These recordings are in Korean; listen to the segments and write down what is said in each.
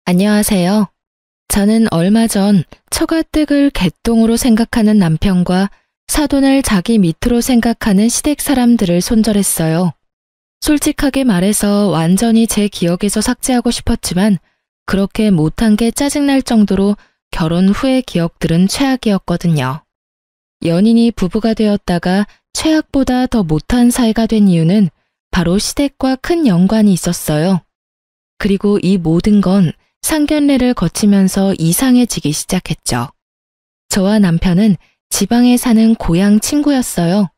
안녕하세요. 저는 얼마 전 처가댁을 개똥으로 생각하는 남편과 사돈을 자기 밑으로 생각하는 시댁 사람들을 손절했어요. 솔직하게 말해서 완전히 제 기억에서 삭제하고 싶었지만 그렇게 못한 게 짜증날 정도로 결혼 후의 기억들은 최악이었거든요. 연인이 부부가 되었다가 최악보다 더 못한 사이가 된 이유는 바로 시댁과 큰 연관이 있었어요. 그리고 이 모든 건 상견례를 거치면서 이상해지기 시작했죠. 저와 남편은 지방에 사는 고향 친구였어요.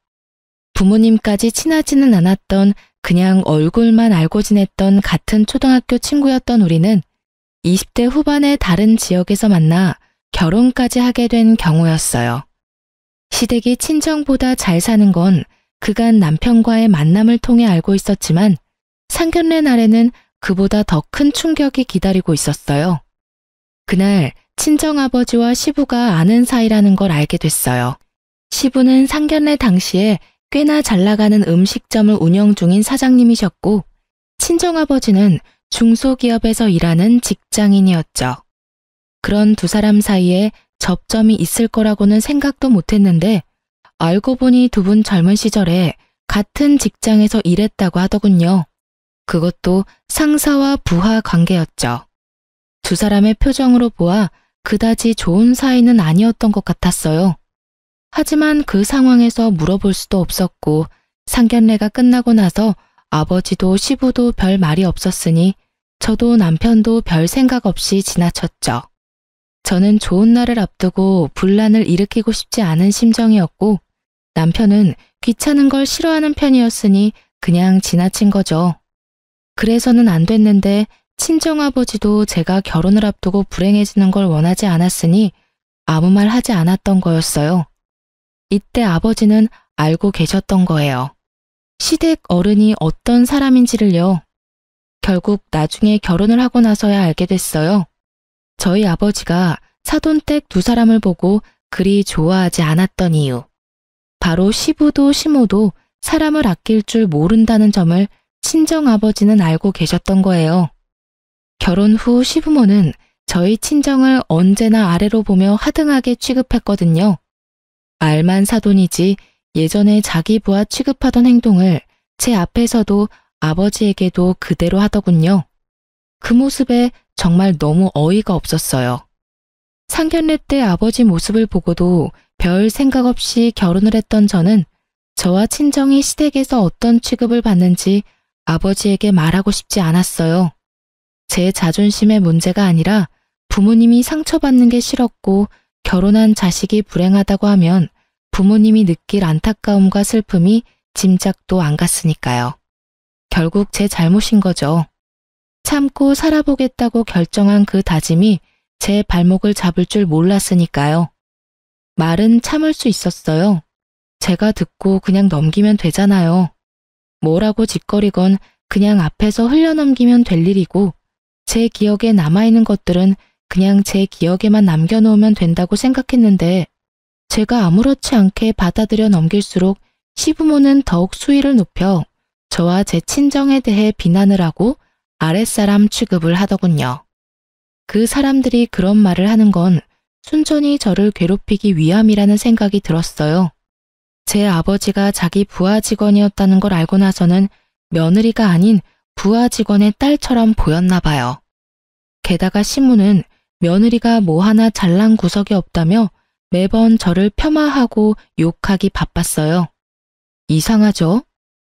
부모님까지 친하지는 않았던 그냥 얼굴만 알고 지냈던 같은 초등학교 친구였던 우리는 20대 후반의 다른 지역에서 만나 결혼까지 하게 된 경우였어요. 시댁이 친정보다 잘 사는 건 그간 남편과의 만남을 통해 알고 있었지만 상견례 날에는 그보다 더 큰 충격이 기다리고 있었어요. 그날 친정아버지와 시부가 아는 사이라는 걸 알게 됐어요. 시부는 상견례 당시에 꽤나 잘 나가는 음식점을 운영 중인 사장님이셨고 친정아버지는 중소기업에서 일하는 직장인이었죠. 그런 두 사람 사이에 접점이 있을 거라고는 생각도 못했는데 알고 보니 두 분 젊은 시절에 같은 직장에서 일했다고 하더군요. 그것도 상사와 부하 관계였죠. 두 사람의 표정으로 보아 그다지 좋은 사이는 아니었던 것 같았어요. 하지만 그 상황에서 물어볼 수도 없었고 상견례가 끝나고 나서 아버지도 시부도 별 말이 없었으니 저도 남편도 별 생각 없이 지나쳤죠. 저는 좋은 날을 앞두고 분란을 일으키고 싶지 않은 심정이었고 남편은 귀찮은 걸 싫어하는 편이었으니 그냥 지나친 거죠. 그래서는 안 됐는데 친정아버지도 제가 결혼을 앞두고 불행해지는 걸 원하지 않았으니 아무 말 하지 않았던 거였어요. 이때 아버지는 알고 계셨던 거예요. 시댁 어른이 어떤 사람인지를요. 결국 나중에 결혼을 하고 나서야 알게 됐어요. 저희 아버지가 사돈댁 두 사람을 보고 그리 좋아하지 않았던 이유. 바로 시부도 시모도 사람을 아낄 줄 모른다는 점을 친정아버지는 알고 계셨던 거예요. 결혼 후 시부모는 저희 친정을 언제나 아래로 보며 하등하게 취급했거든요. 말만 사돈이지 예전에 자기 부하 취급하던 행동을 제 앞에서도 아버지에게도 그대로 하더군요. 그 모습에 정말 너무 어이가 없었어요. 상견례 때 아버지 모습을 보고도 별 생각 없이 결혼을 했던 저는 저와 친정이 시댁에서 어떤 취급을 받는지 아버지에게 말하고 싶지 않았어요. 제 자존심의 문제가 아니라 부모님이 상처받는 게 싫었고 결혼한 자식이 불행하다고 하면 부모님이 느낄 안타까움과 슬픔이 짐작도 안 갔으니까요. 결국 제 잘못인 거죠. 참고 살아보겠다고 결정한 그 다짐이 제 발목을 잡을 줄 몰랐으니까요. 말은 참을 수 있었어요. 제가 듣고 그냥 넘기면 되잖아요. 뭐라고 짓거리건 그냥 앞에서 흘려넘기면 될 일이고 제 기억에 남아있는 것들은 그냥 제 기억에만 남겨놓으면 된다고 생각했는데 제가 아무렇지 않게 받아들여 넘길수록 시부모는 더욱 수위를 높여 저와 제 친정에 대해 비난을 하고 아랫사람 취급을 하더군요. 그 사람들이 그런 말을 하는 건 순전히 저를 괴롭히기 위함이라는 생각이 들었어요. 제 아버지가 자기 부하 직원이었다는 걸 알고 나서는 며느리가 아닌 부하 직원의 딸처럼 보였나 봐요. 게다가 시무는 며느리가 뭐 하나 잘난 구석이 없다며 매번 저를 폄하하고 욕하기 바빴어요. 이상하죠?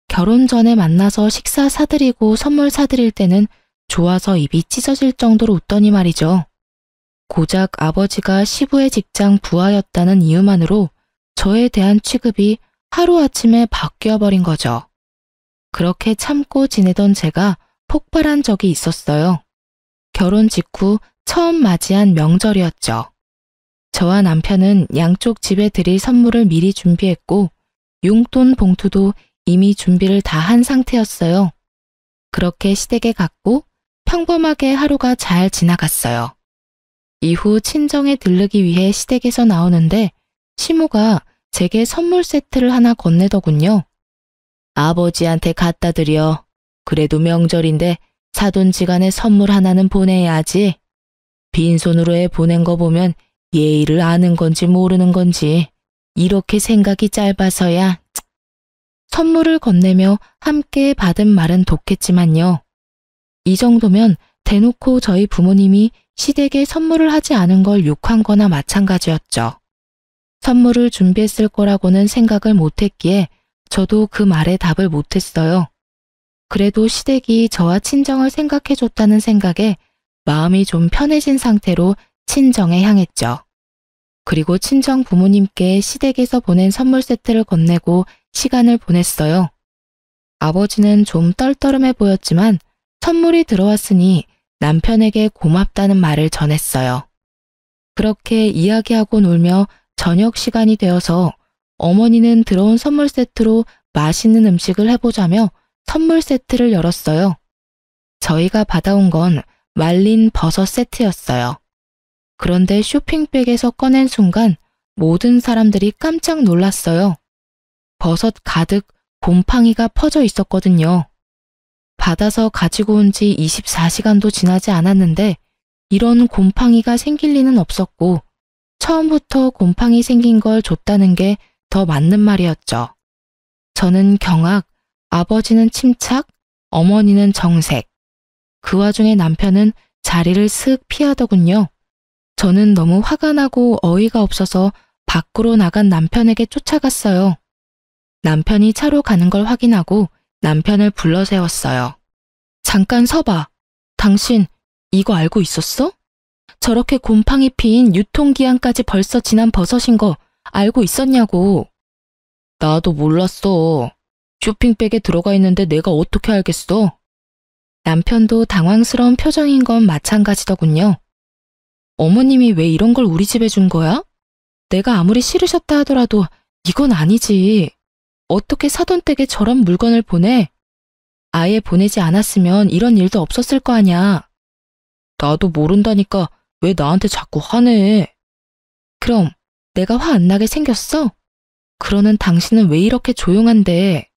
결혼 전에 만나서 식사 사드리고 선물 사드릴 때는 좋아서 입이 찢어질 정도로 웃더니 말이죠. 고작 아버지가 시부의 직장 부하였다는 이유만으로 저에 대한 취급이 하루아침에 바뀌어버린 거죠. 그렇게 참고 지내던 제가 폭발한 적이 있었어요. 결혼 직후 처음 맞이한 명절이었죠. 저와 남편은 양쪽 집에 드릴 선물을 미리 준비했고 용돈 봉투도 이미 준비를 다 한 상태였어요. 그렇게 시댁에 갔고 평범하게 하루가 잘 지나갔어요. 이후 친정에 들르기 위해 시댁에서 나오는데 시모가 제게 선물 세트를 하나 건네더군요. 아버지한테 갖다 드려. 그래도 명절인데 사돈지간에 선물 하나는 보내야지. 빈손으로 보낸 거 보면 예의를 아는 건지 모르는 건지 이렇게 생각이 짧아서야. 선물을 건네며 함께 받은 말은 독했지만요. 이 정도면 대놓고 저희 부모님이 시댁에 선물을 하지 않은 걸 욕한 거나 마찬가지였죠. 선물을 준비했을 거라고는 생각을 못했기에 저도 그 말에 답을 못했어요. 그래도 시댁이 저와 친정을 생각해줬다는 생각에 마음이 좀 편해진 상태로 친정에 향했죠. 그리고 친정 부모님께 시댁에서 보낸 선물 세트를 건네고 시간을 보냈어요. 아버지는 좀 떨떠름해 보였지만 선물이 들어왔으니 남편에게 고맙다는 말을 전했어요. 그렇게 이야기하고 놀며 저녁 시간이 되어서 어머니는 들어온 선물 세트로 맛있는 음식을 해보자며 선물 세트를 열었어요. 저희가 받아온 건 말린 버섯 세트였어요. 그런데 쇼핑백에서 꺼낸 순간 모든 사람들이 깜짝 놀랐어요. 버섯 가득 곰팡이가 퍼져 있었거든요. 받아서 가지고 온 지 24시간도 지나지 않았는데 이런 곰팡이가 생길 리는 없었고 처음부터 곰팡이 생긴 걸 줬다는 게 더 맞는 말이었죠. 저는 경악, 아버지는 침착, 어머니는 정색. 그 와중에 남편은 자리를 슥 피하더군요. 저는 너무 화가 나고 어이가 없어서 밖으로 나간 남편에게 쫓아갔어요. 남편이 차로 가는 걸 확인하고 남편을 불러 세웠어요. 잠깐 서봐. 당신 이거 알고 있었어? 저렇게 곰팡이 피인 유통기한까지 벌써 지난 버섯인 거 알고 있었냐고. 나도 몰랐어. 쇼핑백에 들어가 있는데 내가 어떻게 알겠어? 남편도 당황스러운 표정인 건 마찬가지더군요. 어머님이 왜 이런 걸 우리 집에 준 거야? 내가 아무리 싫으셨다 하더라도 이건 아니지. 어떻게 사돈 댁에 저런 물건을 보내? 아예 보내지 않았으면 이런 일도 없었을 거 아냐. 나도 모른다니까 왜 나한테 자꾸 화내? 그럼 내가 화 안 나게 생겼어? 그러는 당신은 왜 이렇게 조용한데?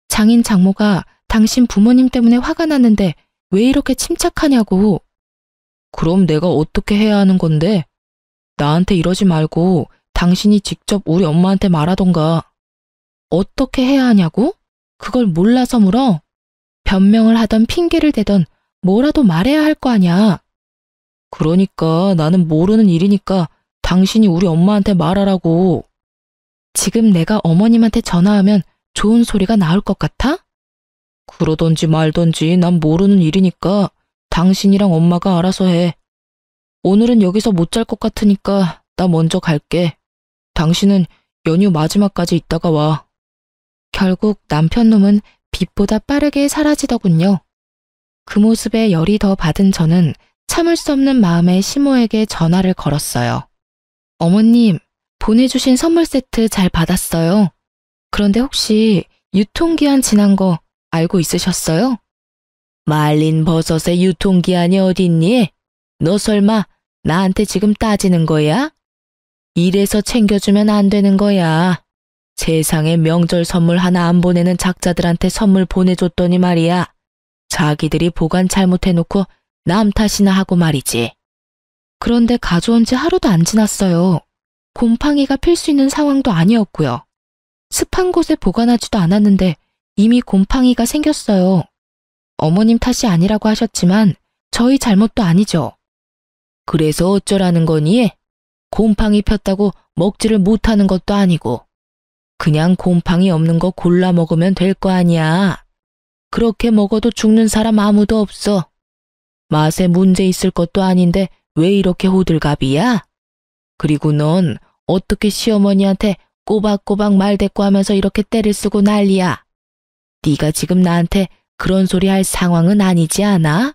장인 장모가 당신 부모님 때문에 화가 났는데 왜 이렇게 침착하냐고. 그럼 내가 어떻게 해야 하는 건데? 나한테 이러지 말고 당신이 직접 우리 엄마한테 말하던가. 어떻게 해야 하냐고? 그걸 몰라서 물어? 변명을 하던 핑계를 대던 뭐라도 말해야 할 거 아냐. 그러니까 나는 모르는 일이니까 당신이 우리 엄마한테 말하라고. 지금 내가 어머님한테 전화하면 좋은 소리가 나올 것 같아? 그러던지 말던지 난 모르는 일이니까 당신이랑 엄마가 알아서 해. 오늘은 여기서 못 잘 것 같으니까 나 먼저 갈게. 당신은 연휴 마지막까지 있다가 와. 결국 남편 놈은 빛보다 빠르게 사라지더군요. 그 모습에 열이 더 받은 저는 참을 수 없는 마음에 시모에게 전화를 걸었어요. 어머님, 보내주신 선물 세트 잘 받았어요. 그런데 혹시 유통기한 지난 거 알고 있으셨어요? 말린 버섯의 유통기한이 어딨니? 너 설마 나한테 지금 따지는 거야? 이래서 챙겨주면 안 되는 거야. 세상에 명절 선물 하나 안 보내는 작자들한테 선물 보내줬더니 말이야. 자기들이 보관 잘못해놓고 남 탓이나 하고 말이지. 그런데 가져온 지 하루도 안 지났어요. 곰팡이가 필 수 있는 상황도 아니었고요. 습한 곳에 보관하지도 않았는데 이미 곰팡이가 생겼어요. 어머님 탓이 아니라고 하셨지만 저희 잘못도 아니죠. 그래서 어쩌라는 거니? 곰팡이 폈다고 먹지를 못하는 것도 아니고 그냥 곰팡이 없는 거 골라 먹으면 될 거 아니야. 그렇게 먹어도 죽는 사람 아무도 없어. 맛에 문제 있을 것도 아닌데 왜 이렇게 호들갑이야? 그리고 넌 어떻게 시어머니한테 꼬박꼬박 말대꾸하면서 이렇게 때를 쓰고 난리야. 네가 지금 나한테 그런 소리 할 상황은 아니지 않아?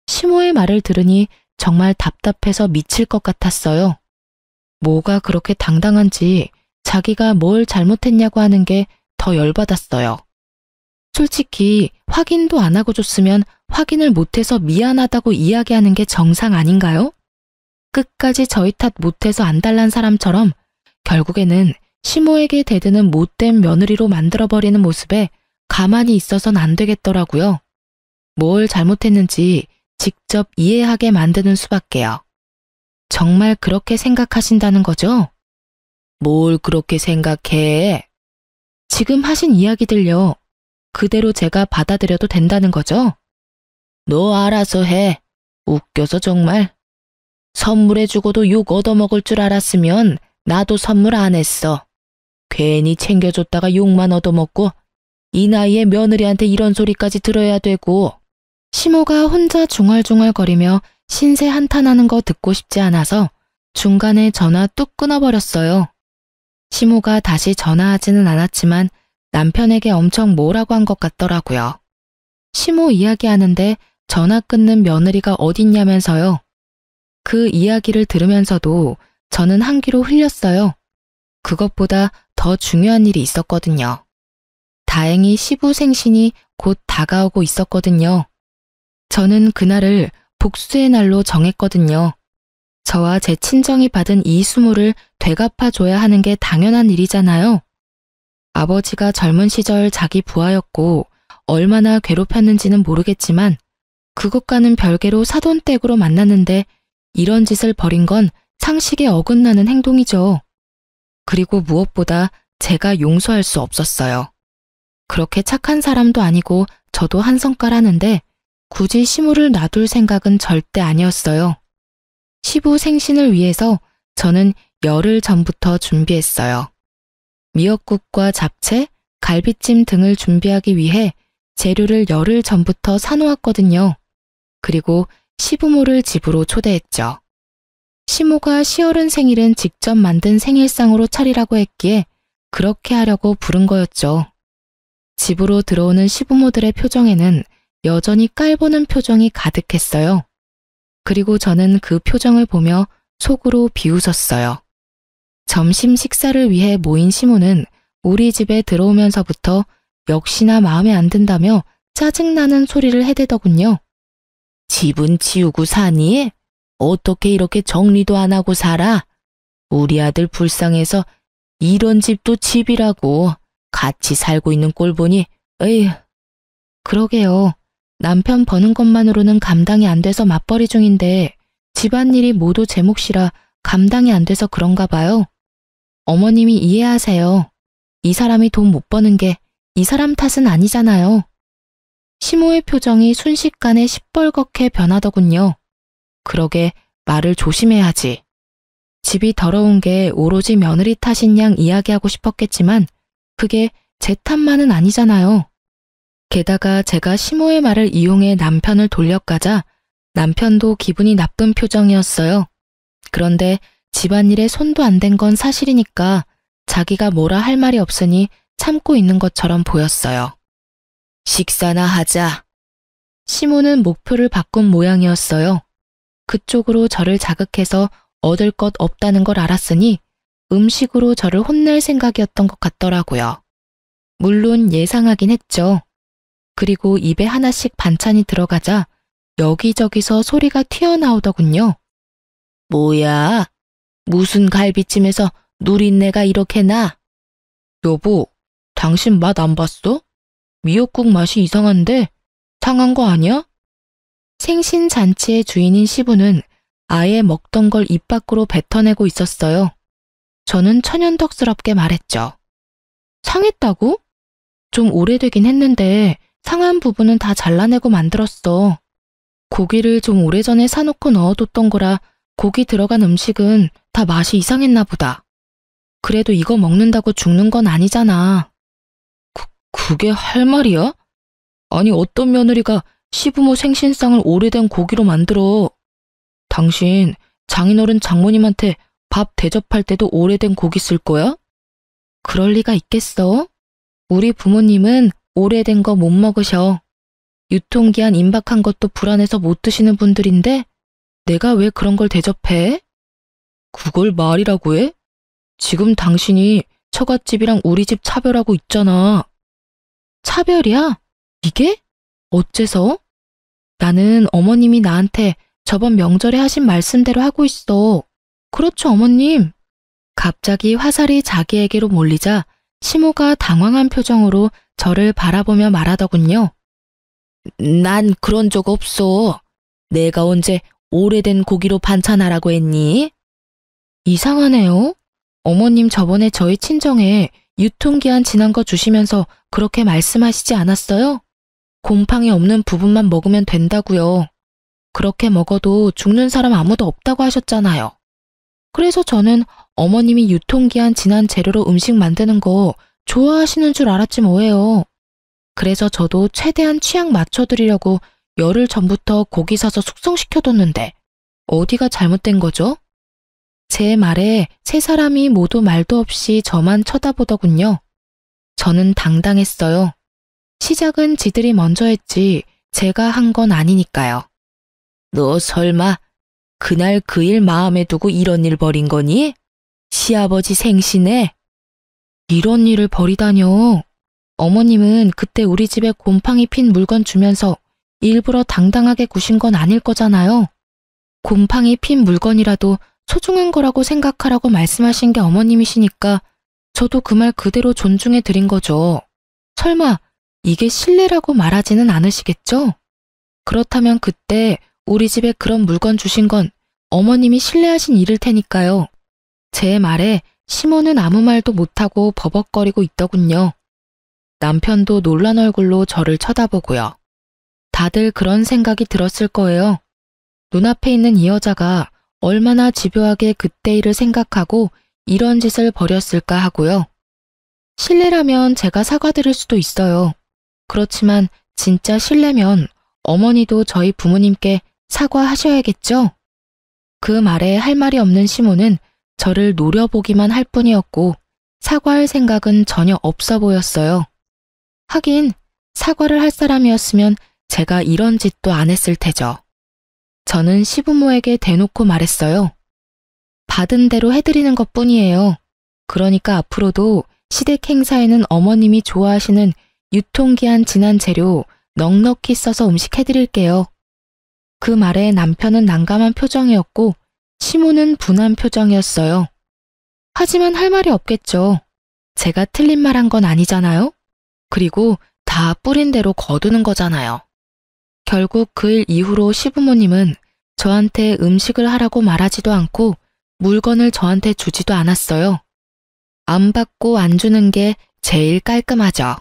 시모의 말을 들으니 정말 답답해서 미칠 것 같았어요. 뭐가 그렇게 당당한지 자기가 뭘 잘못했냐고 하는 게 더 열받았어요. 솔직히 확인도 안 하고 줬으면 확인을 못해서 미안하다고 이야기하는 게 정상 아닌가요? 끝까지 저희 탓 못해서 안달난 사람처럼 결국에는 시모에게 대드는 못된 며느리로 만들어버리는 모습에 가만히 있어선 안 되겠더라고요. 뭘 잘못했는지 직접 이해하게 만드는 수밖에요. 정말 그렇게 생각하신다는 거죠? 뭘 그렇게 생각해? 지금 하신 이야기들요. 그대로 제가 받아들여도 된다는 거죠? 너 알아서 해. 웃겨서 정말. 선물해주고도 욕 얻어먹을 줄 알았으면 나도 선물 안 했어. 괜히 챙겨줬다가 욕만 얻어먹고 이 나이에 며느리한테 이런 소리까지 들어야 되고. 시모가 혼자 중얼중얼거리며 신세 한탄하는 거 듣고 싶지 않아서 중간에 전화 뚝 끊어버렸어요. 시모가 다시 전화하지는 않았지만 남편에게 엄청 뭐라고 한 것 같더라고요. 시모 이야기하는데 전화 끊는 며느리가 어딨냐면서요. 그 이야기를 들으면서도 저는 한 귀로 흘렸어요. 그것보다 더 중요한 일이 있었거든요. 다행히 시부 생신이 곧 다가오고 있었거든요. 저는 그날을 복수의 날로 정했거든요. 저와 제 친정이 받은 이 수모를 되갚아줘야 하는 게 당연한 일이잖아요. 아버지가 젊은 시절 자기 부하였고 얼마나 괴롭혔는지는 모르겠지만 그것과는 별개로 사돈댁으로 만났는데 이런 짓을 벌인 건 상식에 어긋나는 행동이죠. 그리고 무엇보다 제가 용서할 수 없었어요. 그렇게 착한 사람도 아니고 저도 한성가라는데 굳이 시무를 놔둘 생각은 절대 아니었어요. 시부 생신을 위해서 저는 열흘 전부터 준비했어요. 미역국과 잡채, 갈비찜 등을 준비하기 위해 재료를 열흘 전부터 사놓았거든요. 그리고 시부모를 집으로 초대했죠. 시모가 시어른 생일은 직접 만든 생일상으로 차리라고 했기에 그렇게 하려고 부른 거였죠. 집으로 들어오는 시부모들의 표정에는 여전히 깔보는 표정이 가득했어요. 그리고 저는 그 표정을 보며 속으로 비웃었어요. 점심 식사를 위해 모인 시모는 우리 집에 들어오면서부터 역시나 마음에 안 든다며 짜증나는 소리를 해대더군요. 집은 치우고 사니? 어떻게 이렇게 정리도 안 하고 살아? 우리 아들 불쌍해서 이런 집도 집이라고 같이 살고 있는 꼴 보니 에휴. 그러게요. 남편 버는 것만으로는 감당이 안 돼서 맞벌이 중인데 집안일이 모두 제 몫이라 감당이 안 돼서 그런가 봐요. 어머님이 이해하세요. 이 사람이 돈 못 버는 게 이 사람 탓은 아니잖아요. 시모의 표정이 순식간에 시뻘겋게 변하더군요. 그러게 말을 조심해야지. 집이 더러운 게 오로지 며느리 탓인 양 이야기하고 싶었겠지만 그게 제 탓만은 아니잖아요. 게다가 제가 시모의 말을 이용해 남편을 돌려가자 남편도 기분이 나쁜 표정이었어요. 그런데 집안일에 손도 안 댄 건 사실이니까 자기가 뭐라 할 말이 없으니 참고 있는 것처럼 보였어요. 식사나 하자. 시모는 목표를 바꾼 모양이었어요. 그쪽으로 저를 자극해서 얻을 것 없다는 걸 알았으니 음식으로 저를 혼낼 생각이었던 것 같더라고요. 물론 예상하긴 했죠. 그리고 입에 하나씩 반찬이 들어가자 여기저기서 소리가 튀어나오더군요. 뭐야? 무슨 갈비찜에서 누린내가 이렇게 나? 여보, 당신 맛 안 봤어? 미역국 맛이 이상한데 상한 거 아니야? 생신잔치의 주인인 시부는 아예 먹던 걸 입 밖으로 뱉어내고 있었어요. 저는 천연덕스럽게 말했죠. 상했다고? 좀 오래되긴 했는데 상한 부분은 다 잘라내고 만들었어. 고기를 좀 오래전에 사놓고 넣어뒀던 거라 고기 들어간 음식은 다 맛이 이상했나 보다. 그래도 이거 먹는다고 죽는 건 아니잖아. 그게 할 말이야? 아니 어떤 며느리가 시부모 생신상을 오래된 고기로 만들어. 당신 장인어른 장모님한테 밥 대접할 때도 오래된 고기 쓸 거야? 그럴 리가 있겠어? 우리 부모님은 오래된 거 못 먹으셔. 유통기한 임박한 것도 불안해서 못 드시는 분들인데 내가 왜 그런 걸 대접해? 그걸 말이라고 해? 지금 당신이 처갓집이랑 우리 집 차별하고 있잖아. 차별이야? 이게? 어째서? 나는 어머님이 나한테 저번 명절에 하신 말씀대로 하고 있어. 그렇죠, 어머님. 갑자기 화살이 자기에게로 몰리자 시모가 당황한 표정으로 저를 바라보며 말하더군요. 난 그런 적 없어. 내가 언제 오래된 고기로 반찬하라고 했니? 이상하네요. 어머님 저번에 저희 친정에 유통기한 지난 거 주시면서 그렇게 말씀하시지 않았어요? 곰팡이 없는 부분만 먹으면 된다고요. 그렇게 먹어도 죽는 사람 아무도 없다고 하셨잖아요. 그래서 저는 어머님이 유통기한 지난 재료로 음식 만드는 거 좋아하시는 줄 알았지 뭐예요. 그래서 저도 최대한 취향 맞춰드리려고 열흘 전부터 고기 사서 숙성시켜뒀는데 어디가 잘못된 거죠? 제 말에 세 사람이 모두 말도 없이 저만 쳐다보더군요. 저는 당당했어요. 시작은 지들이 먼저 했지 제가 한 건 아니니까요. 너 설마 그날 그 일 마음에 두고 이런 일 벌인 거니? 시아버지 생신에? 이런 일을 벌이다뇨. 어머님은 그때 우리 집에 곰팡이 핀 물건 주면서 일부러 당당하게 구신 건 아닐 거잖아요. 곰팡이 핀 물건이라도 소중한 거라고 생각하라고 말씀하신 게 어머님이시니까 저도 그 말 그대로 존중해 드린 거죠. 설마 이게 실례라고 말하지는 않으시겠죠? 그렇다면 그때 우리 집에 그런 물건 주신 건 어머님이 실례하신 일일 테니까요. 제 말에 시모는 아무 말도 못하고 버벅거리고 있더군요. 남편도 놀란 얼굴로 저를 쳐다보고요. 다들 그런 생각이 들었을 거예요. 눈앞에 있는 이 여자가 얼마나 집요하게 그때 일을 생각하고 이런 짓을 벌였을까 하고요. 실례라면 제가 사과드릴 수도 있어요. 그렇지만 진짜 실례면 어머니도 저희 부모님께 사과하셔야겠죠? 그 말에 할 말이 없는 시모는 저를 노려보기만 할 뿐이었고 사과할 생각은 전혀 없어 보였어요. 하긴 사과를 할 사람이었으면 제가 이런 짓도 안 했을 테죠. 저는 시부모에게 대놓고 말했어요. 받은 대로 해드리는 것뿐이에요. 그러니까 앞으로도 시댁 행사에는 어머님이 좋아하시는 유통기한 지난 재료 넉넉히 써서 음식 해드릴게요. 그 말에 남편은 난감한 표정이었고 시모는 분한 표정이었어요. 하지만 할 말이 없겠죠. 제가 틀린 말 한 건 아니잖아요. 그리고 다 뿌린 대로 거두는 거잖아요. 결국 그 일 이후로 시부모님은 저한테 음식을 하라고 말하지도 않고 물건을 저한테 주지도 않았어요. 안 받고 안 주는 게 제일 깔끔하죠.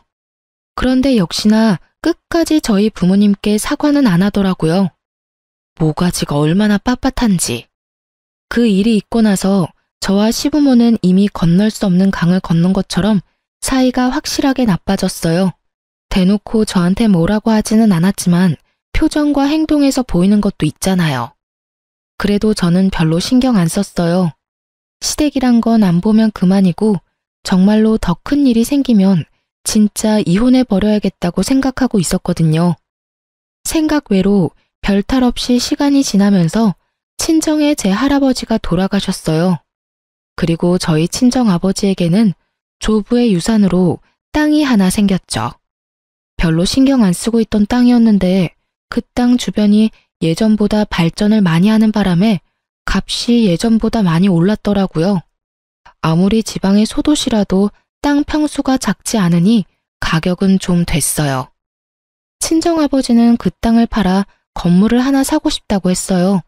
그런데 역시나 끝까지 저희 부모님께 사과는 안 하더라고요. 모가지가 얼마나 빳빳한지. 그 일이 있고 나서 저와 시부모는 이미 건널 수 없는 강을 건넌 것처럼 사이가 확실하게 나빠졌어요. 대놓고 저한테 뭐라고 하지는 않았지만 표정과 행동에서 보이는 것도 있잖아요. 그래도 저는 별로 신경 안 썼어요. 시댁이란 건 안 보면 그만이고 정말로 더 큰 일이 생기면 진짜 이혼해버려야겠다고 생각하고 있었거든요. 생각 외로 별탈 없이 시간이 지나면서 친정의 제 할아버지가 돌아가셨어요. 그리고 저희 친정아버지에게는 조부의 유산으로 땅이 하나 생겼죠. 별로 신경 안 쓰고 있던 땅이었는데 그 땅 주변이 예전보다 발전을 많이 하는 바람에 값이 예전보다 많이 올랐더라고요. 아무리 지방의 소도시라도 땅 평수가 작지 않으니 가격은 좀 됐어요. 친정아버지는 그 땅을 팔아 건물을 하나 사고 싶다고 했어요.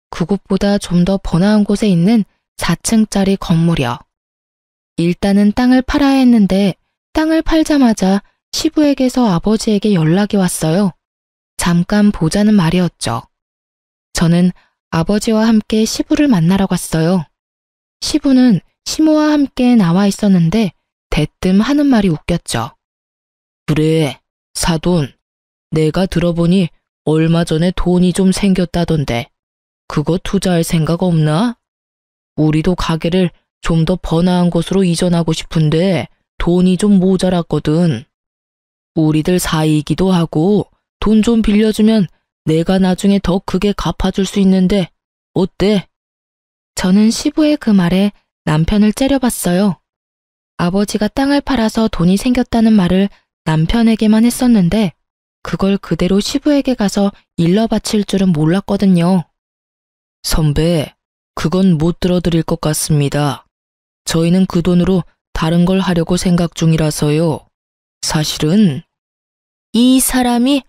그곳보다 좀 더 번화한 곳에 있는 4층짜리 건물이요. 일단은 땅을 팔아야 했는데 땅을 팔자마자 시부에게서 아버지에게 연락이 왔어요. 잠깐 보자는 말이었죠. 저는 아버지와 함께 시부를 만나러 갔어요. 시부는 시모와 함께 나와 있었는데 대뜸 하는 말이 웃겼죠. 그래, 사돈. 내가 들어보니 얼마 전에 돈이 좀 생겼다던데 그거 투자할 생각 없나? 우리도 가게를 좀 더 번화한 곳으로 이전하고 싶은데 돈이 좀 모자랐거든. 우리들 사이이기도 하고 돈 좀 빌려주면 내가 나중에 더 크게 갚아줄 수 있는데 어때? 저는 시부의 그 말에 남편을 째려봤어요. 아버지가 땅을 팔아서 돈이 생겼다는 말을 남편에게만 했었는데 그걸 그대로 시부에게 가서 일러 바칠 줄은 몰랐거든요. 선배, 그건 못 들어드릴 것 같습니다. 저희는 그 돈으로 다른 걸 하려고 생각 중이라서요. 사실은 이 사람이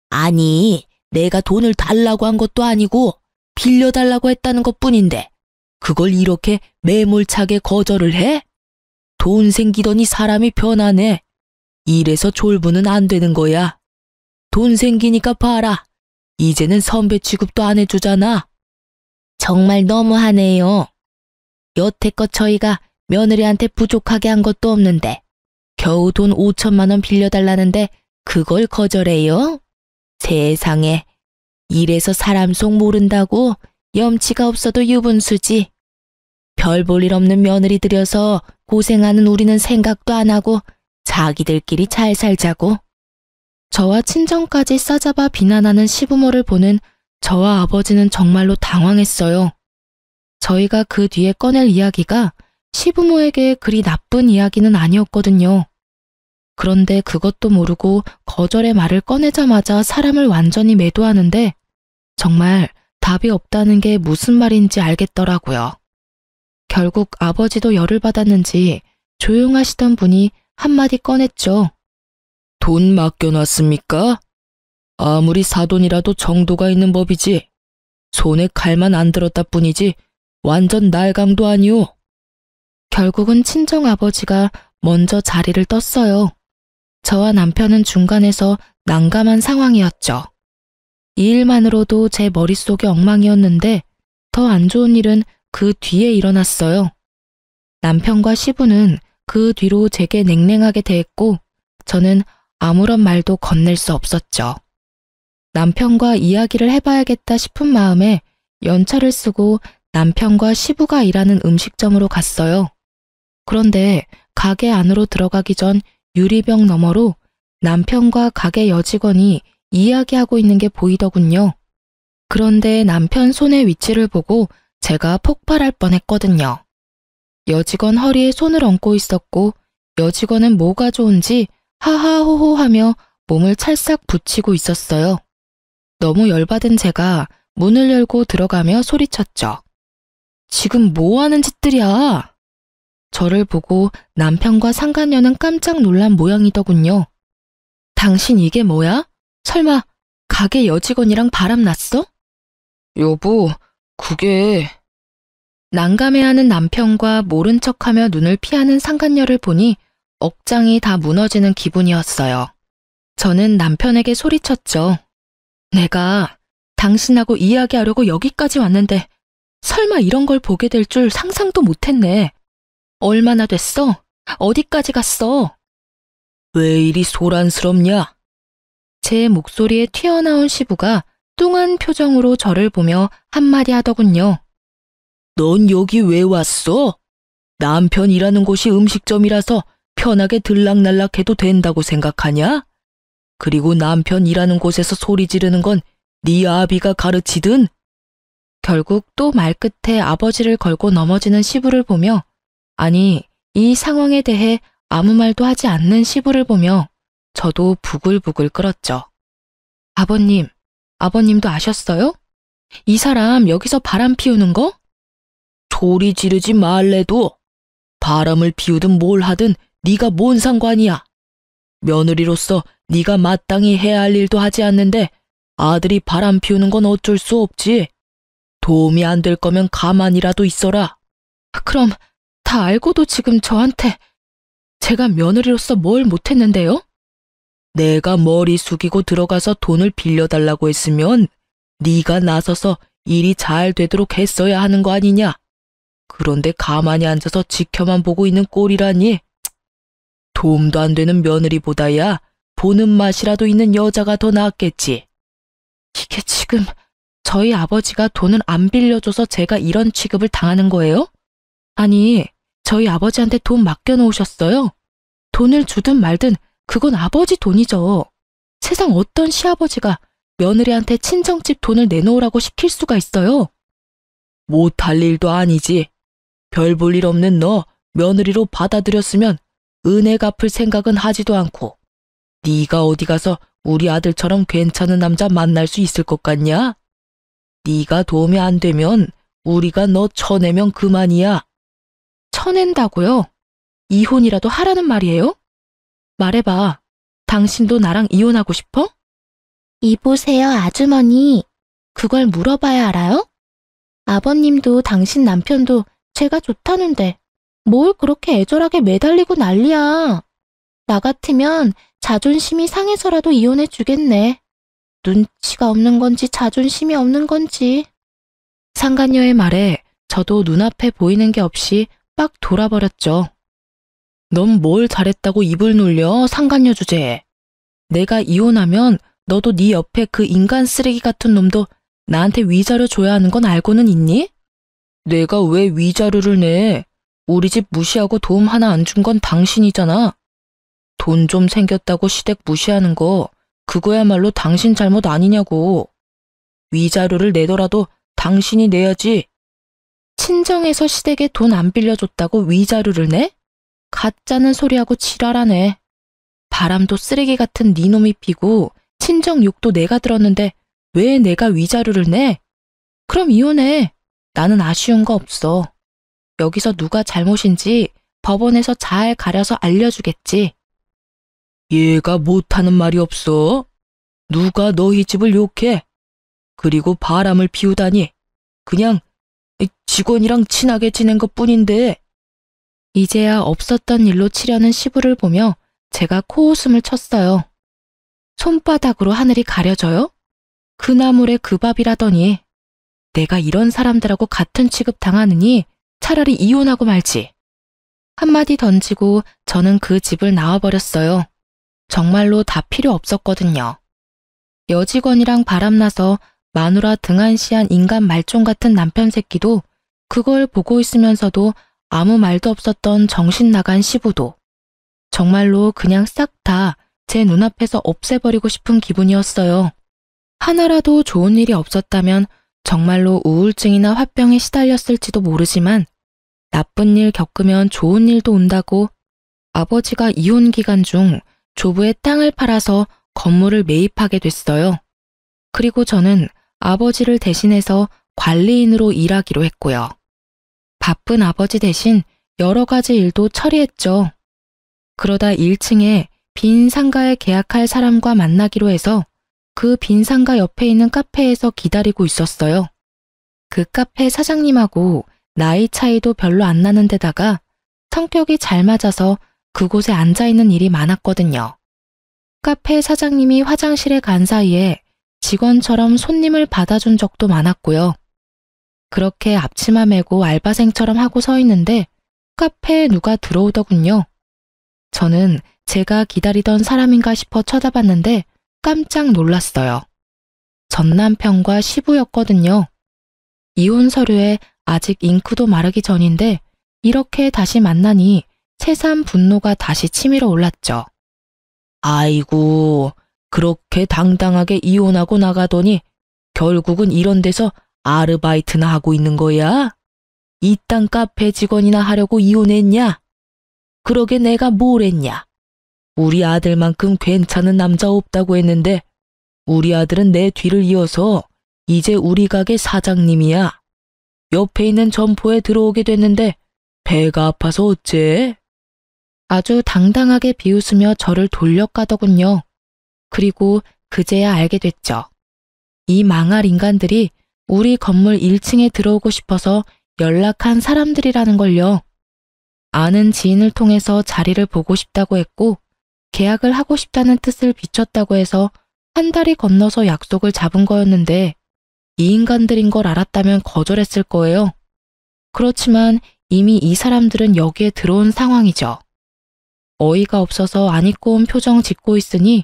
아니, 내가 돈을 달라고 한 것도 아니고 빌려달라고 했다는 것뿐인데 그걸 이렇게 매몰차게 거절을 해? 돈 생기더니 사람이 변하네. 이래서 졸부는 안 되는 거야. 돈 생기니까 봐라. 이제는 선배 취급도 안 해주잖아. 정말 너무하네요. 여태껏 저희가 며느리한테 부족하게 한 것도 없는데 겨우 돈 5천만 원 빌려달라는데 그걸 거절해요? 세상에. 이래서 사람 속 모른다고 염치가 없어도 유분수지. 별 볼 일 없는 며느리 들여서 고생하는 우리는 생각도 안 하고 자기들끼리 잘 살자고. 저와 친정까지 싸잡아 비난하는 시부모를 보는 저와 아버지는 정말로 당황했어요. 저희가 그 뒤에 꺼낼 이야기가 시부모에게 그리 나쁜 이야기는 아니었거든요. 그런데 그것도 모르고 거절의 말을 꺼내자마자 사람을 완전히 매도하는데 정말 답이 없다는 게 무슨 말인지 알겠더라고요. 결국 아버지도 열을 받았는지 조용하시던 분이 한마디 꺼냈죠. 돈 맡겨놨습니까? 아무리 사돈이라도 정도가 있는 법이지. 손에 칼만 안 들었다 뿐이지 완전 날강도 아니오. 결국은 친정아버지가 먼저 자리를 떴어요. 저와 남편은 중간에서 난감한 상황이었죠. 이 일만으로도 제 머릿속이 엉망이었는데 더 안 좋은 일은 그 뒤에 일어났어요. 남편과 시부는 그 뒤로 제게 냉랭하게 대했고 저는 아무런 말도 건넬 수 없었죠. 남편과 이야기를 해봐야겠다 싶은 마음에 연차를 쓰고 남편과 시부가 일하는 음식점으로 갔어요. 그런데 가게 안으로 들어가기 전 유리병 너머로 남편과 가게 여직원이 이야기하고 있는 게 보이더군요. 그런데 남편 손의 위치를 보고 제가 폭발할 뻔했거든요. 여직원 허리에 손을 얹고 있었고 여직원은 뭐가 좋은지 하하호호 하며 몸을 찰싹 붙이고 있었어요. 너무 열받은 제가 문을 열고 들어가며 소리쳤죠. 지금 뭐 하는 짓들이야? 저를 보고 남편과 상간녀는 깜짝 놀란 모양이더군요. 당신 이게 뭐야? 설마 가게 여직원이랑 바람 났어? 여보, 그게... 난감해하는 남편과 모른 척하며 눈을 피하는 상간녀를 보니 억장이 다 무너지는 기분이었어요. 저는 남편에게 소리쳤죠. 내가 당신하고 이야기하려고 여기까지 왔는데 설마 이런 걸 보게 될 줄 상상도 못했네. 얼마나 됐어? 어디까지 갔어? 왜 이리 소란스럽냐? 제 목소리에 튀어나온 시부가 뚱한 표정으로 저를 보며 한마디 하더군요. 넌 여기 왜 왔어? 남편 일하는 곳이 음식점이라서 편하게 들락날락해도 된다고 생각하냐? 그리고 남편 일하는 곳에서 소리 지르는 건 네 아비가 가르치든? 결국 또 말끝에 아버지를 걸고 넘어지는 시부를 보며 아니, 이 상황에 대해 아무 말도 하지 않는 시부를 보며 저도 부글부글 끓었죠. 아버님, 아버님도 아셨어요? 이 사람 여기서 바람 피우는 거? 소리 지르지 말래도 바람을 피우든 뭘 하든 네가 뭔 상관이야. 며느리로서 네가 마땅히 해야 할 일도 하지 않는데 아들이 바람 피우는 건 어쩔 수 없지. 도움이 안 될 거면 가만히라도 있어라. 그럼 다 알고도 지금 저한테 제가 며느리로서 뭘 못했는데요? 내가 머리 숙이고 들어가서 돈을 빌려달라고 했으면 네가 나서서 일이 잘 되도록 했어야 하는 거 아니냐? 그런데 가만히 앉아서 지켜만 보고 있는 꼴이라니. 도움도 안 되는 며느리보다야 보는 맛이라도 있는 여자가 더 낫겠지. 이게 지금 저희 아버지가 돈을 안 빌려줘서 제가 이런 취급을 당하는 거예요? 아니, 저희 아버지한테 돈 맡겨놓으셨어요? 돈을 주든 말든 그건 아버지 돈이죠. 세상 어떤 시아버지가 며느리한테 친정집 돈을 내놓으라고 시킬 수가 있어요? 못할 일도 아니지. 별 볼 일 없는 너 며느리로 받아들였으면 은혜 갚을 생각은 하지도 않고 네가 어디 가서 우리 아들처럼 괜찮은 남자 만날 수 있을 것 같냐? 네가 도움이 안 되면 우리가 너 쳐내면 그만이야. 쳐낸다고요? 이혼이라도 하라는 말이에요? 말해봐. 당신도 나랑 이혼하고 싶어? 이보세요, 아주머니. 그걸 물어봐야 알아요? 아버님도 당신 남편도 제가 좋다는데 뭘 그렇게 애절하게 매달리고 난리야. 나 같으면 자존심이 상해서라도 이혼해 주겠네. 눈치가 없는 건지 자존심이 없는 건지. 상간녀의 말에 저도 눈앞에 보이는 게 없이 막 돌아버렸죠. 넌 뭘 잘했다고 입을 놀려, 상간녀 주제에. 내가 이혼하면 너도 네 옆에 그 인간 쓰레기 같은 놈도 나한테 위자료 줘야 하는 건 알고는 있니? 내가 왜 위자료를 내? 우리 집 무시하고 도움 하나 안 준 건 당신이잖아. 돈 좀 생겼다고 시댁 무시하는 거 그거야말로 당신 잘못 아니냐고. 위자료를 내더라도 당신이 내야지. 친정에서 시댁에 돈 안 빌려줬다고 위자료를 내? 가짜는 소리하고 지랄하네. 바람도 쓰레기 같은 네 놈이 피고 친정 욕도 내가 들었는데 왜 내가 위자료를 내? 그럼 이혼해. 나는 아쉬운 거 없어. 여기서 누가 잘못인지 법원에서 잘 가려서 알려주겠지. 얘가 못하는 말이 없어. 누가 너희 집을 욕해? 그리고 바람을 피우다니. 그냥 직원이랑 친하게 지낸 것뿐인데. 이제야 없었던 일로 치려는 시부를 보며 제가 코웃음을 쳤어요. 손바닥으로 하늘이 가려져요? 그 나물에 그 밥이라더니. 내가 이런 사람들하고 같은 취급 당하느니 차라리 이혼하고 말지. 한마디 던지고 저는 그 집을 나와버렸어요. 정말로 다 필요 없었거든요. 여직원이랑 바람나서 마누라 등한시한 인간 말종 같은 남편 새끼도, 그걸 보고 있으면서도 아무 말도 없었던 정신 나간 시부도, 정말로 그냥 싹 다 제 눈앞에서 없애버리고 싶은 기분이었어요. 하나라도 좋은 일이 없었다면 정말로 우울증이나 화병에 시달렸을지도 모르지만, 나쁜 일 겪으면 좋은 일도 온다고 아버지가 이혼 기간 중 조부의 땅을 팔아서 건물을 매입하게 됐어요. 그리고 저는 아버지를 대신해서 관리인으로 일하기로 했고요. 바쁜 아버지 대신 여러 가지 일도 처리했죠. 그러다 1층에 빈 상가에 계약할 사람과 만나기로 해서 그 빈 상가 옆에 있는 카페에서 기다리고 있었어요. 그 카페 사장님하고 나이 차이도 별로 안 나는 데다가 성격이 잘 맞아서 그곳에 앉아있는 일이 많았거든요. 카페 사장님이 화장실에 간 사이에 직원처럼 손님을 받아준 적도 많았고요. 그렇게 앞치마 메고 알바생처럼 하고 서 있는데 카페에 누가 들어오더군요. 저는 제가 기다리던 사람인가 싶어 쳐다봤는데 깜짝 놀랐어요. 전 남편과 시부였거든요. 이혼 서류에 아직 잉크도 마르기 전인데 이렇게 다시 만나니 새삼 분노가 다시 치밀어 올랐죠. 아이고, 그렇게 당당하게 이혼하고 나가더니 결국은 이런 데서 아르바이트나 하고 있는 거야? 이딴 카페 직원이나 하려고 이혼했냐? 그러게 내가 뭘 했냐? 우리 아들만큼 괜찮은 남자 없다고 했는데 우리 아들은 내 뒤를 이어서 이제 우리 가게 사장님이야. 옆에 있는 점포에 들어오게 됐는데 배가 아파서 어째? 아주 당당하게 비웃으며 저를 돌려가더군요. 그리고 그제야 알게 됐죠. 이 망할 인간들이 우리 건물 1층에 들어오고 싶어서 연락한 사람들이라는 걸요. 아는 지인을 통해서 자리를 보고 싶다고 했고 계약을 하고 싶다는 뜻을 비췄다고 해서 한 달이 건너서 약속을 잡은 거였는데 이 인간들인 걸 알았다면 거절했을 거예요. 그렇지만 이미 이 사람들은 여기에 들어온 상황이죠. 어이가 없어서 안 입고 온 표정 짓고 있으니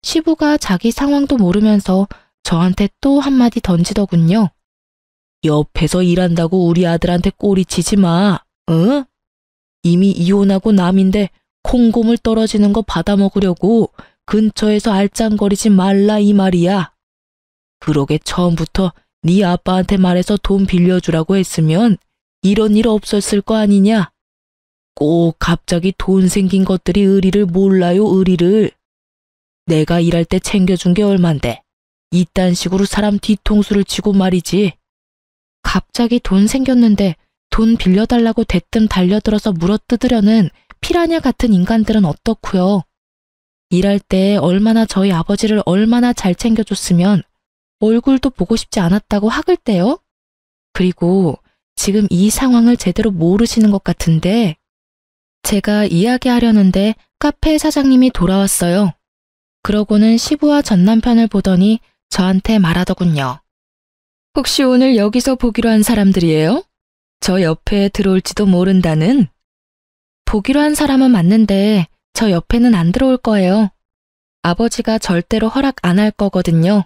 시부가 자기 상황도 모르면서 저한테 또 한마디 던지더군요. 옆에서 일한다고 우리 아들한테 꼬리치지 마, 응? 이미 이혼하고 남인데 콩고물 떨어지는 거 받아먹으려고 근처에서 알짱거리지 말라 이 말이야. 그러게 처음부터 네 아빠한테 말해서 돈 빌려주라고 했으면 이런 일 없었을 거 아니냐? 꼭 갑자기 돈 생긴 것들이 의리를 몰라요, 의리를. 내가 일할 때 챙겨준 게 얼만데 이딴 식으로 사람 뒤통수를 치고 말이지. 갑자기 돈 생겼는데 돈 빌려달라고 대뜸 달려들어서 물어뜯으려는 피라냐 같은 인간들은 어떻고요? 일할 때 얼마나 저희 아버지를 얼마나 잘 챙겨줬으면 얼굴도 보고 싶지 않았다고 학을 떼요? 그리고 지금 이 상황을 제대로 모르시는 것 같은데 제가 이야기하려는데 카페 사장님이 돌아왔어요. 그러고는 시부와 전 남편을 보더니 저한테 말하더군요. 혹시 오늘 여기서 보기로 한 사람들이에요? 저 옆에 들어올지도 모른다는? 보기로 한 사람은 맞는데 저 옆에는 안 들어올 거예요. 아버지가 절대로 허락 안 할 거거든요.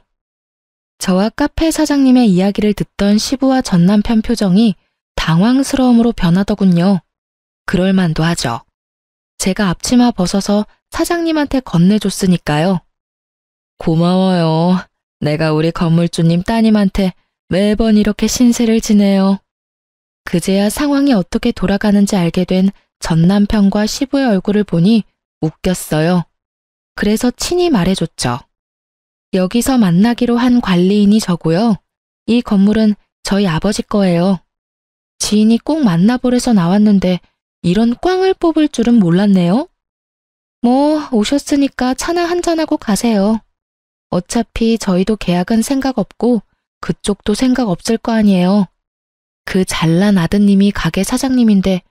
저와 카페 사장님의 이야기를 듣던 시부와 전 남편 표정이 당황스러움으로 변하더군요. 그럴 만도 하죠. 제가 앞치마 벗어서 사장님한테 건네줬으니까요. 고마워요. 내가 우리 건물주님 따님한테 매번 이렇게 신세를 지내요. 그제야 상황이 어떻게 돌아가는지 알게 된 전 남편과 시부의 얼굴을 보니 웃겼어요. 그래서 친히 말해줬죠. 여기서 만나기로 한 관리인이 저고요. 이 건물은 저희 아버지 거예요. 지인이 꼭 만나보래서 나왔는데 이런 꽝을 뽑을 줄은 몰랐네요. 뭐 오셨으니까 차나 한잔하고 가세요. 어차피 저희도 계약은 생각 없고 그쪽도 생각 없을 거 아니에요. 그 잘난 아드님이 가게 사장님인데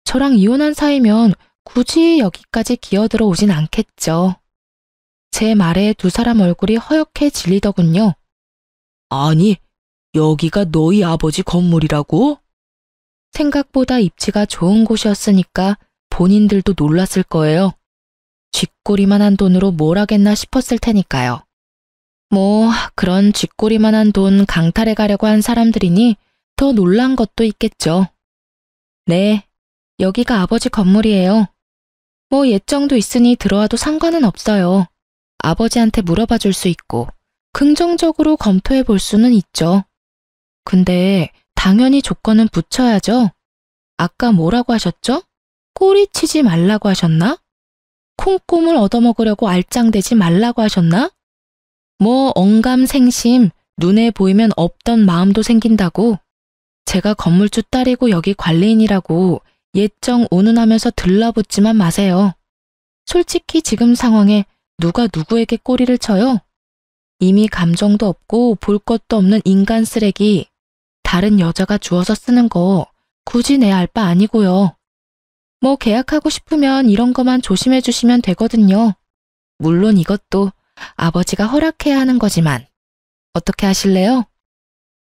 저랑 이혼한 사이면 굳이 여기까지 기어들어 오진 않겠죠. 제 말에 두 사람 얼굴이 허옇게 질리더군요. 아니, 여기가 너희 아버지 건물이라고? 생각보다 입지가 좋은 곳이었으니까 본인들도 놀랐을 거예요. 쥐꼬리만한 돈으로 뭘 하겠나 싶었을 테니까요. 뭐 그런 쥐꼬리만한 돈 강탈해 가려고 한 사람들이니 더 놀란 것도 있겠죠. 네, 여기가 아버지 건물이에요. 뭐 예정도 있으니 들어와도 상관은 없어요. 아버지한테 물어봐 줄 수 있고 긍정적으로 검토해 볼 수는 있죠. 근데 당연히 조건은 붙여야죠. 아까 뭐라고 하셨죠? 꼬리치지 말라고 하셨나? 콩고물 얻어먹으려고 알짱대지 말라고 하셨나? 뭐 언감생심, 눈에 보이면 없던 마음도 생긴다고. 제가 건물주 딸이고 여기 관리인이라고 예정 운운하면서 들러붙지만 마세요. 솔직히 지금 상황에 누가 누구에게 꼬리를 쳐요? 이미 감정도 없고 볼 것도 없는 인간 쓰레기. 다른 여자가 주워서 쓰는 거 굳이 내 알 바 아니고요. 뭐 계약하고 싶으면 이런 거만 조심해 주시면 되거든요. 물론 이것도 아버지가 허락해야 하는 거지만 어떻게 하실래요?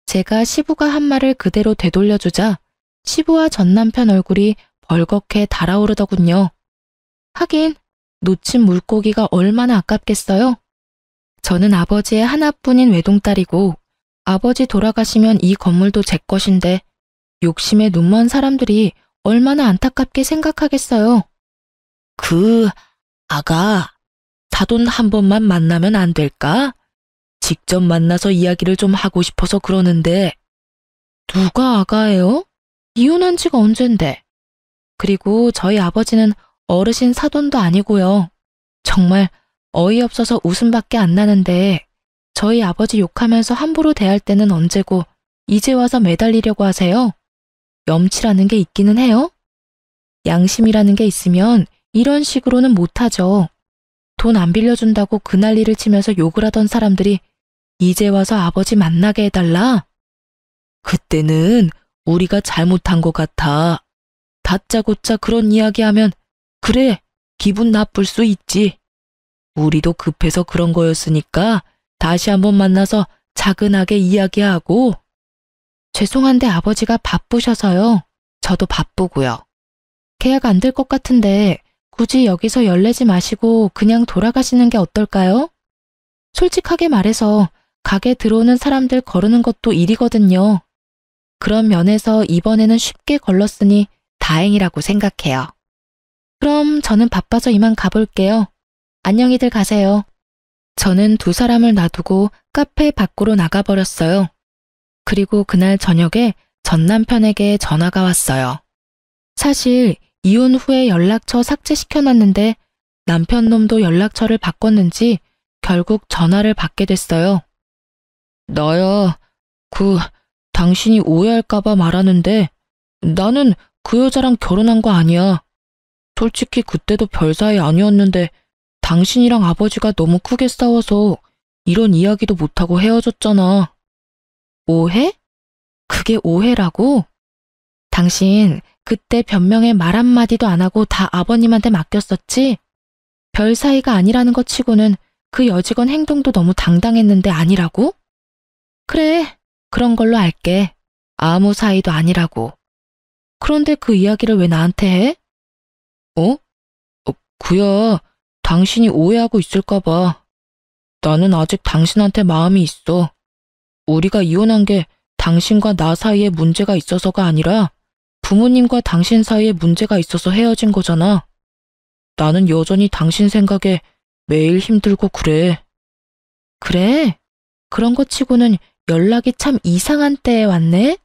제가 시부가 한 말을 그대로 되돌려주자 시부와 전 남편 얼굴이 벌겋게 달아오르더군요. 하긴 놓친 물고기가 얼마나 아깝겠어요? 저는 아버지의 하나뿐인 외동딸이고 아버지 돌아가시면 이 건물도 제 것인데 욕심에 눈먼 사람들이 얼마나 안타깝게 생각하겠어요. 아가, 사돈 한 번만 만나면 안 될까? 직접 만나서 이야기를 좀 하고 싶어서 그러는데. 누가 아가예요? 이혼한 지가 언젠데. 그리고 저희 아버지는 어르신 사돈도 아니고요. 정말 어이없어서 웃음밖에 안 나는데 저희 아버지 욕하면서 함부로 대할 때는 언제고 이제 와서 매달리려고 하세요? 염치라는 게 있기는 해요? 양심이라는 게 있으면 이런 식으로는 못하죠. 돈 안 빌려준다고 그 난리를 치면서 욕을 하던 사람들이 이제 와서 아버지 만나게 해달라? 그때는 우리가 잘못한 것 같아. 다짜고짜 그런 이야기하면 그래, 기분 나쁠 수 있지. 우리도 급해서 그런 거였으니까 다시 한번 만나서 차근하게 이야기하고. 죄송한데 아버지가 바쁘셔서요. 저도 바쁘고요. 계약 안 될 것 같은데 굳이 여기서 열내지 마시고 그냥 돌아가시는 게 어떨까요? 솔직하게 말해서 가게 들어오는 사람들 거르는 것도 일이거든요. 그런 면에서 이번에는 쉽게 걸렀으니 다행이라고 생각해요. 그럼 저는 바빠서 이만 가볼게요. 안녕히들 가세요. 저는 두 사람을 놔두고 카페 밖으로 나가버렸어요. 그리고 그날 저녁에 전 남편에게 전화가 왔어요. 사실 이혼 후에 연락처 삭제시켜놨는데 남편 놈도 연락처를 바꿨는지 결국 전화를 받게 됐어요. 나야, 당신이 오해할까봐 말하는데 나는 그 여자랑 결혼한 거 아니야. 솔직히 그때도 별 사이 아니었는데 당신이랑 아버지가 너무 크게 싸워서 이런 이야기도 못하고 헤어졌잖아. 오해? 그게 오해라고? 당신 그때 변명에 말 한마디도 안 하고 다 아버님한테 맡겼었지? 별 사이가 아니라는 것 치고는 그 여직원 행동도 너무 당당했는데 아니라고? 그래, 그런 걸로 알게. 아무 사이도 아니라고. 그런데 그 이야기를 왜 나한테 해? 어? 그야 당신이 오해하고 있을까 봐. 나는 아직 당신한테 마음이 있어. 우리가 이혼한 게 당신과 나 사이에 문제가 있어서가 아니라 부모님과 당신 사이에 문제가 있어서 헤어진 거잖아. 나는 여전히 당신 생각에 매일 힘들고 그래. 그래? 그런 것 치고는 연락이 참 이상한 때에 왔네?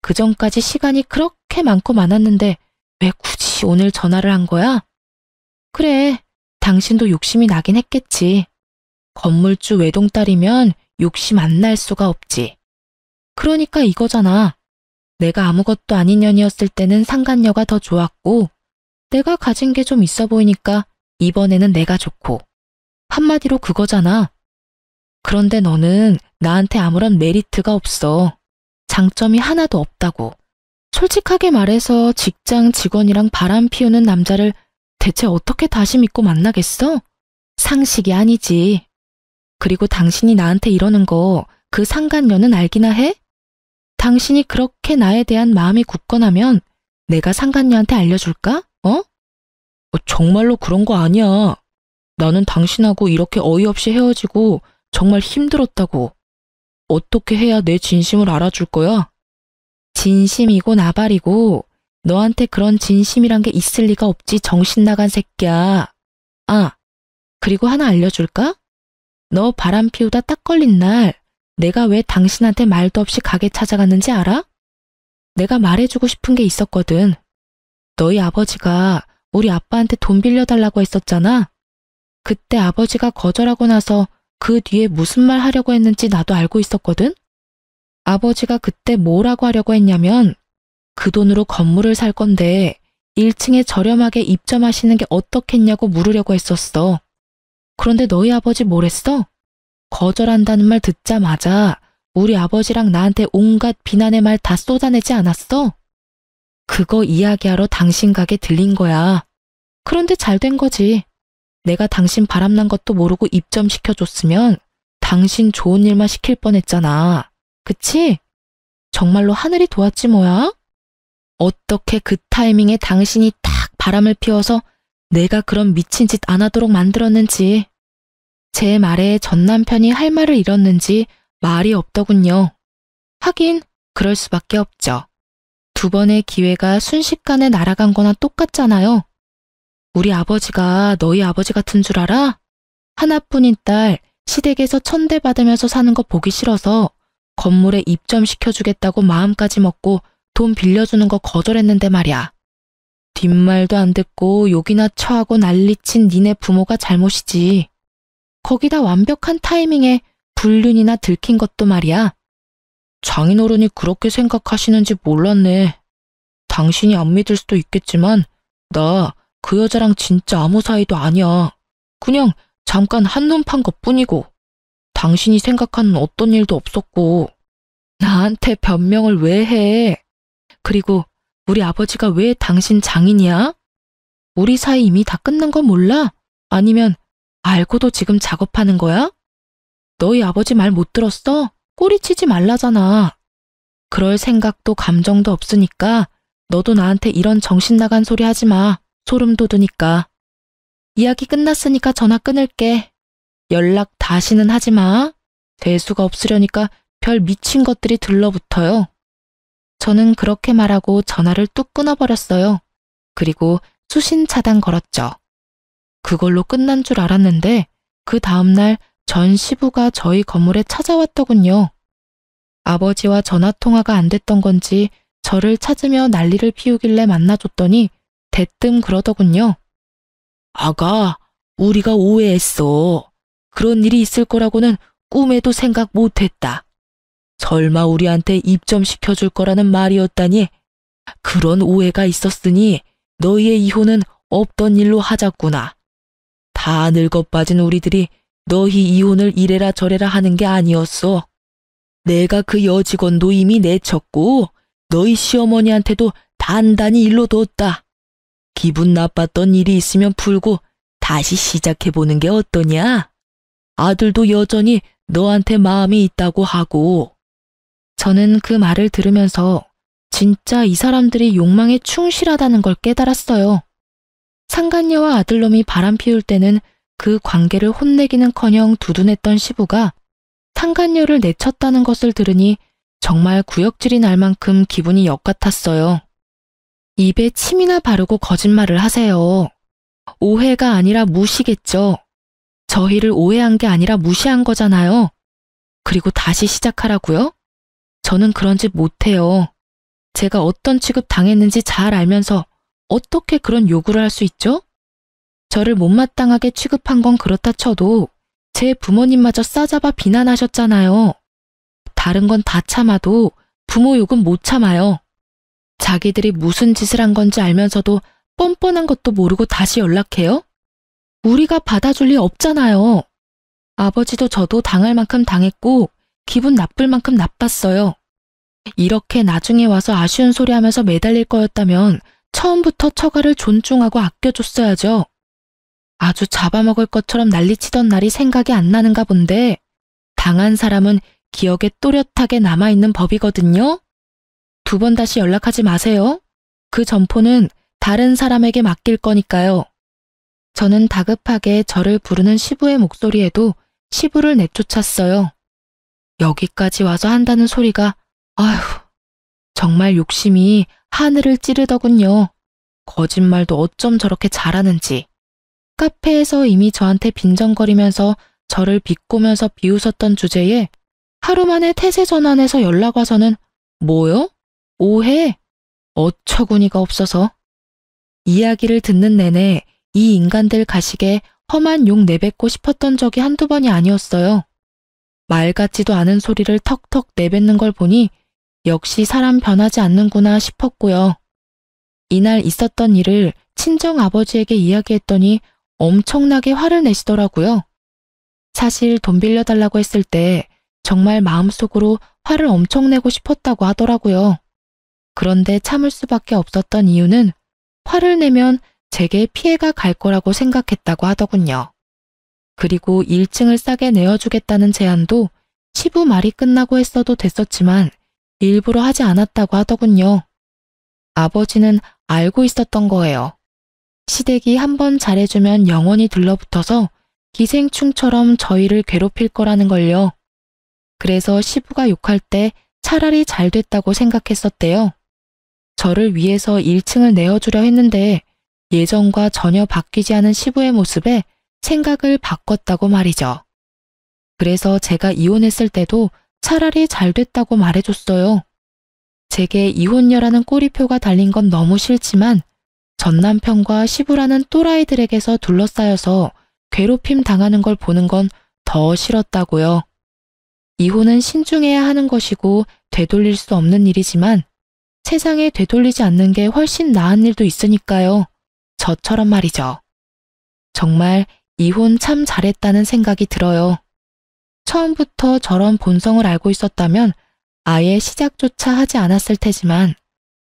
그전까지 시간이 그렇게 많고 많았는데 왜 굳이 오늘 전화를 한 거야? 그래, 당신도 욕심이 나긴 했겠지. 건물주 외동딸이면 욕심 안 날 수가 없지. 그러니까 이거잖아. 내가 아무것도 아닌 년이었을 때는 상간녀가 더 좋았고 내가 가진 게 좀 있어 보이니까 이번에는 내가 좋고. 한마디로 그거잖아. 그런데 너는 나한테 아무런 메리트가 없어. 장점이 하나도 없다고. 솔직하게 말해서 직장 직원이랑 바람 피우는 남자를 대체 어떻게 다시 믿고 만나겠어? 상식이 아니지. 그리고 당신이 나한테 이러는 거 그 상간녀는 알기나 해? 당신이 그렇게 나에 대한 마음이 굳건하면 내가 상간녀한테 알려줄까? 정말로 그런 거 아니야. 나는 당신하고 이렇게 어이없이 헤어지고 정말 힘들었다고. 어떻게 해야 내 진심을 알아줄 거야? 진심이고 나발이고 너한테 그런 진심이란 게 있을 리가 없지, 정신 나간 새끼야. 아, 그리고 하나 알려줄까? 너 바람 피우다 딱 걸린 날 내가 왜 당신한테 말도 없이 가게 찾아갔는지 알아? 내가 말해주고 싶은 게 있었거든. 너희 아버지가 우리 아빠한테 돈 빌려달라고 했었잖아. 그때 아버지가 거절하고 나서 그 뒤에 무슨 말 하려고 했는지 나도 알고 있었거든. 아버지가 그때 뭐라고 하려고 했냐면 그 돈으로 건물을 살 건데 1층에 저렴하게 입점하시는 게 어떻겠냐고 물으려고 했었어. 그런데 너희 아버지 뭐랬어? 거절한다는 말 듣자마자 우리 아버지랑 나한테 온갖 비난의 말 다 쏟아내지 않았어? 그거 이야기하러 당신 가게 들린 거야. 그런데 잘 된 거지. 내가 당신 바람난 것도 모르고 입점시켜줬으면 당신 좋은 일만 시킬 뻔했잖아. 그치? 정말로 하늘이 도왔지 뭐야? 어떻게 그 타이밍에 당신이 딱 바람을 피워서 내가 그런 미친 짓 안 하도록 만들었는지. 제 말에 전 남편이 할 말을 잃었는지 말이 없더군요. 하긴 그럴 수밖에 없죠. 두 번의 기회가 순식간에 날아간 거나 똑같잖아요. 우리 아버지가 너희 아버지 같은 줄 알아? 하나뿐인 딸 시댁에서 천대받으면서 사는 거 보기 싫어서 건물에 입점시켜주겠다고 마음까지 먹고 돈 빌려주는 거 거절했는데 말이야. 뒷말도 안 듣고 욕이나 처하고 난리친 니네 부모가 잘못이지. 거기다 완벽한 타이밍에 불륜이나 들킨 것도 말이야. 장인어른이 그렇게 생각하시는지 몰랐네. 당신이 안 믿을 수도 있겠지만 나 그 여자랑 진짜 아무 사이도 아니야. 그냥 잠깐 한눈 판 것뿐이고 당신이 생각하는 어떤 일도 없었고. 나한테 변명을 왜 해? 그리고 우리 아버지가 왜 당신 장인이야? 우리 사이 이미 다 끝난 거 몰라? 아니면 알고도 지금 작업하는 거야? 너희 아버지 말 못 들었어? 꼬리치지 말라잖아. 그럴 생각도 감정도 없으니까 너도 나한테 이런 정신 나간 소리 하지 마. 소름 돋으니까. 이야기 끝났으니까 전화 끊을게. 연락 다시는 하지 마. 대수가 없으려니까 별 미친 것들이 들러붙어요. 저는 그렇게 말하고 전화를 뚝 끊어버렸어요. 그리고 수신 차단 걸었죠. 그걸로 끝난 줄 알았는데 그 다음날 전 시부가 저희 건물에 찾아왔더군요. 아버지와 전화통화가 안 됐던 건지 저를 찾으며 난리를 피우길래 만나줬더니 대뜸 그러더군요. 아가, 우리가 오해했어. 그런 일이 있을 거라고는 꿈에도 생각 못했다. 설마 우리한테 입점시켜줄 거라는 말이었다니. 그런 오해가 있었으니 너희의 이혼은 없던 일로 하자꾸나. 다 늙어 빠진 우리들이 너희 이혼을 이래라 저래라 하는 게 아니었어. 내가 그 여직원도 이미 내쳤고 너희 시어머니한테도 단단히 일로 뒀다. 기분 나빴던 일이 있으면 풀고 다시 시작해보는 게 어떠냐? 아들도 여전히 너한테 마음이 있다고 하고. 저는 그 말을 들으면서 진짜 이 사람들이 욕망에 충실하다는 걸 깨달았어요. 상간녀와 아들놈이 바람 피울 때는 그 관계를 혼내기는커녕 두둔했던 시부가 상간녀를 내쳤다는 것을 들으니 정말 구역질이 날 만큼 기분이 역 같았어요. 입에 침이나 바르고 거짓말을 하세요. 오해가 아니라 무시겠죠. 저희를 오해한 게 아니라 무시한 거잖아요. 그리고 다시 시작하라고요? 저는 그런 짓 못해요. 제가 어떤 취급 당했는지 잘 알면서 어떻게 그런 요구를 할 수 있죠? 저를 못마땅하게 취급한 건 그렇다 쳐도 제 부모님마저 싸잡아 비난하셨잖아요. 다른 건 다 참아도 부모 욕은 못 참아요. 자기들이 무슨 짓을 한 건지 알면서도 뻔뻔한 것도 모르고 다시 연락해요? 우리가 받아줄 리 없잖아요. 아버지도 저도 당할 만큼 당했고 기분 나쁠 만큼 나빴어요. 이렇게 나중에 와서 아쉬운 소리 하면서 매달릴 거였다면 처음부터 처가를 존중하고 아껴줬어야죠. 아주 잡아먹을 것처럼 난리치던 날이 생각이 안 나는가 본데 당한 사람은 기억에 또렷하게 남아있는 법이거든요. 2번 다시 연락하지 마세요. 그 점포는 다른 사람에게 맡길 거니까요. 저는 다급하게 저를 부르는 시부의 목소리에도 시부를 내쫓았어요. 여기까지 와서 한다는 소리가 아휴, 정말 욕심이 하늘을 찌르더군요. 거짓말도 어쩜 저렇게 잘하는지. 카페에서 이미 저한테 빈정거리면서 저를 비꼬면서 비웃었던 주제에 하루 만에 태세 전환해서 연락 와서는 뭐요? 오해? 어처구니가 없어서. 이야기를 듣는 내내 이 인간들 가식에 험한 욕 내뱉고 싶었던 적이 한두 번이 아니었어요. 말 같지도 않은 소리를 턱턱 내뱉는 걸 보니 역시 사람 변하지 않는구나 싶었고요. 이날 있었던 일을 친정 아버지에게 이야기했더니 엄청나게 화를 내시더라고요. 사실 돈 빌려달라고 했을 때 정말 마음속으로 화를 엄청 내고 싶었다고 하더라고요. 그런데 참을 수밖에 없었던 이유는 화를 내면 제게 피해가 갈 거라고 생각했다고 하더군요. 그리고 1층을 싸게 내어주겠다는 제안도 시부 말이 끝나고 했어도 됐었지만 일부러 하지 않았다고 하더군요. 아버지는 알고 있었던 거예요. 시댁이 한번 잘해주면 영원히 들러붙어서 기생충처럼 저희를 괴롭힐 거라는 걸요. 그래서 시부가 욕할 때 차라리 잘 됐다고 생각했었대요. 저를 위해서 1층을 내어주려 했는데 예전과 전혀 바뀌지 않은 시부의 모습에 생각을 바꿨다고 말이죠. 그래서 제가 이혼했을 때도 차라리 잘 됐다고 말해줬어요. 제게 이혼녀라는 꼬리표가 달린 건 너무 싫지만 전 남편과 시부라는 또라이들에게서 둘러싸여서 괴롭힘 당하는 걸 보는 건 더 싫었다고요. 이혼은 신중해야 하는 것이고 되돌릴 수 없는 일이지만 세상에 되돌리지 않는 게 훨씬 나은 일도 있으니까요. 저처럼 말이죠. 정말 이혼 참 잘했다는 생각이 들어요. 처음부터 저런 본성을 알고 있었다면 아예 시작조차 하지 않았을 테지만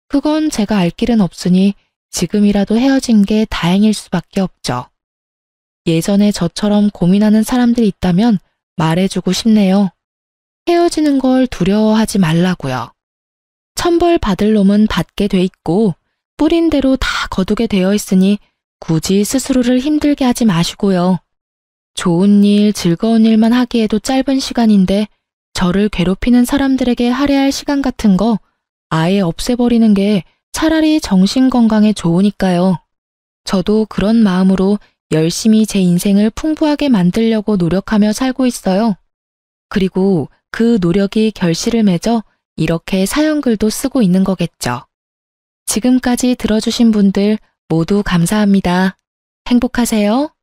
그건 제가 알 길은 없으니 지금이라도 헤어진 게 다행일 수밖에 없죠. 예전에 저처럼 고민하는 사람들이 있다면 말해주고 싶네요. 헤어지는 걸 두려워하지 말라고요. 천벌 받을 놈은 받게 돼 있고 뿌린 대로 다 거두게 되어 있으니 굳이 스스로를 힘들게 하지 마시고요. 좋은 일, 즐거운 일만 하기에도 짧은 시간인데 저를 괴롭히는 사람들에게 할애할 시간 같은 거 아예 없애버리는 게 차라리 정신건강에 좋으니까요. 저도 그런 마음으로 열심히 제 인생을 풍부하게 만들려고 노력하며 살고 있어요. 그리고 그 노력이 결실을 맺어 이렇게 사연글도 쓰고 있는 거겠죠. 지금까지 들어주신 분들 모두 감사합니다. 행복하세요.